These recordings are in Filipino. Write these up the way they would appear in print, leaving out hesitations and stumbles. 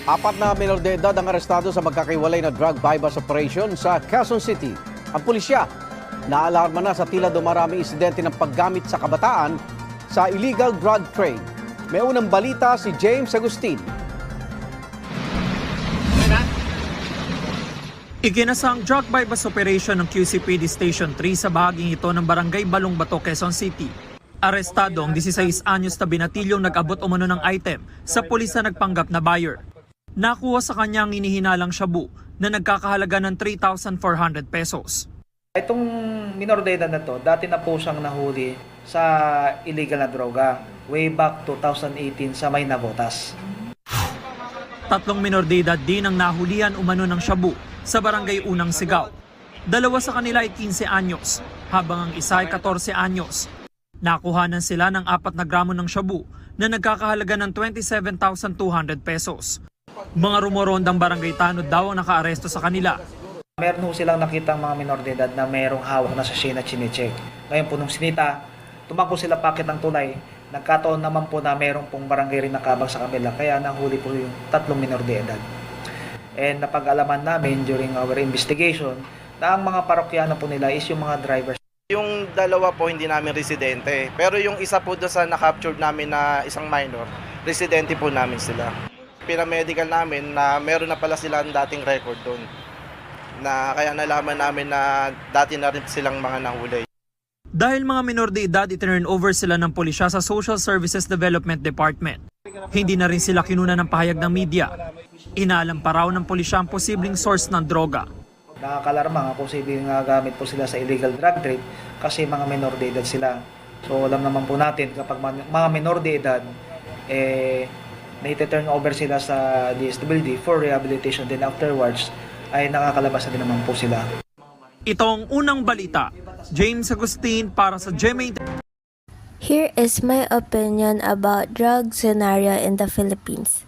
Apat na menor de edad ang arestado sa magkakaiwalay na drug bypass operation sa Quezon City. Ang pulisya, naalarma na sa tila dumaraming insidente ng paggamit sa kabataan sa illegal drug trade. May unang balita si James Agustin. Iginasang drug bypass operation ng QCPD Station 3 sa bahaging ito ng Barangay Balong Bato, Quezon City. Arestado ang 16 anyos na binatilyong nag-abot umano ng item sa pulis na nagpanggap na buyer. Nakuha sa kanya ang inihinalang shabu na nagkakahalaga ng 3,400 pesos. Itong minor de edad na to, dati na po siyang nahuli sa illegal na droga way back 2018 sa may Navotas. Tatlong minor de edad din ang nahulihan umano ng shabu sa Barangay Unang Sigaw. Dalawa sa kanila ay 15 anyos, habang ang isa ay 14 anyos. Nakuhanan sila ng 4 na gramo ng shabu na nagkakahalaga ng 27,200 pesos. Mga rumorondang barangay tanod daw ang nakaaresto sa kanila. Meron ho silang nakitang mga minor de edad na mayroong hawak na sachet na chinecheck. Ngayon po nung sinita, tumakbo sila pakit ng tulay. Nagkataon naman po na mayroong pong barangay rin nakabang sa kabila, kaya nahuli po yung 3 minor de edad. And napag-alaman namin during our investigation na ang mga parokyano po nila is yung mga drivers. Yung dalawa po hindi namin residente, pero yung isa po doon sa na-captured namin na isang minor, residente po namin sila. Pinamedical namin na meron na pala silang dating record doon, na kaya nalaman namin na dati na rin silang mga nahuli. Dahil mga minor de edad, itinurn over sila ng pulisya sa Social Services Development Department. Hindi na rin sila kinuna ng pahayag ng media. Inaalam pa raw ng pulisya ang posibleng source ng droga. Nakakalarma nga posibleng gamit po sila sa illegal drug trade kasi mga minor de edad sila. So alam naman po natin kapag mga minor de edad, na-turn over sila sa DSWD for rehabilitation, then afterwards ay nakakalabas na din naman po sila. Itong unang balita, James Agustin para sa GMA. Here is my opinion about drug scenario in the Philippines.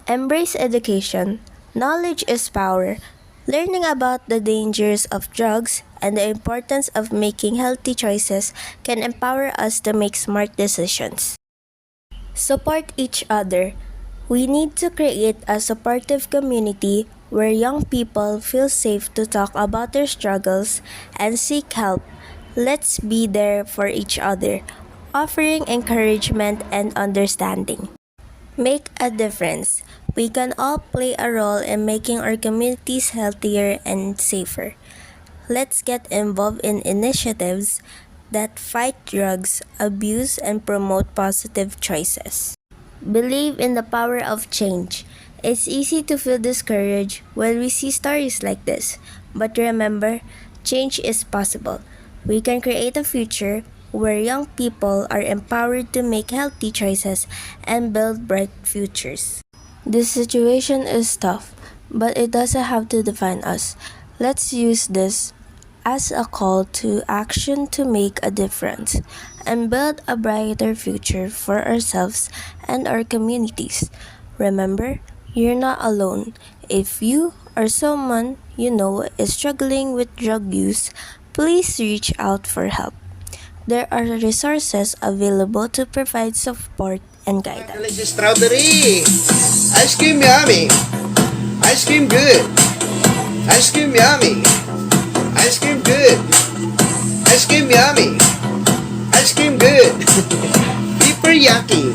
Embrace education. Knowledge is power. Learning about the dangers of drugs and the importance of making healthy choices can empower us to make smart decisions. Support each other. We need to create a supportive community where young people feel safe to talk about their struggles and seek help. Let's be there for each other, offering encouragement and understanding. Make a difference. We can all play a role in making our communities healthier and safer. Let's get involved in initiatives that fight drugs, abuse, and promote positive choices. Believe in the power of change. It's easy to feel discouraged when we see stories like this, but remember, change is possible. We can create a future where young people are empowered to make healthy choices and build bright futures. This situation is tough, but it doesn't have to define us. Let's use this as a call to action to make a difference and build a brighter future for ourselves and our communities. Remember, you're not alone. If you or someone you know is struggling with drug use, please reach out for help. There are resources available to provide support and guidance. Delicious strawberry, ice cream yummy, ice cream good, ice cream yummy, ice cream good, ice cream yummy, ice cream good, super yucky.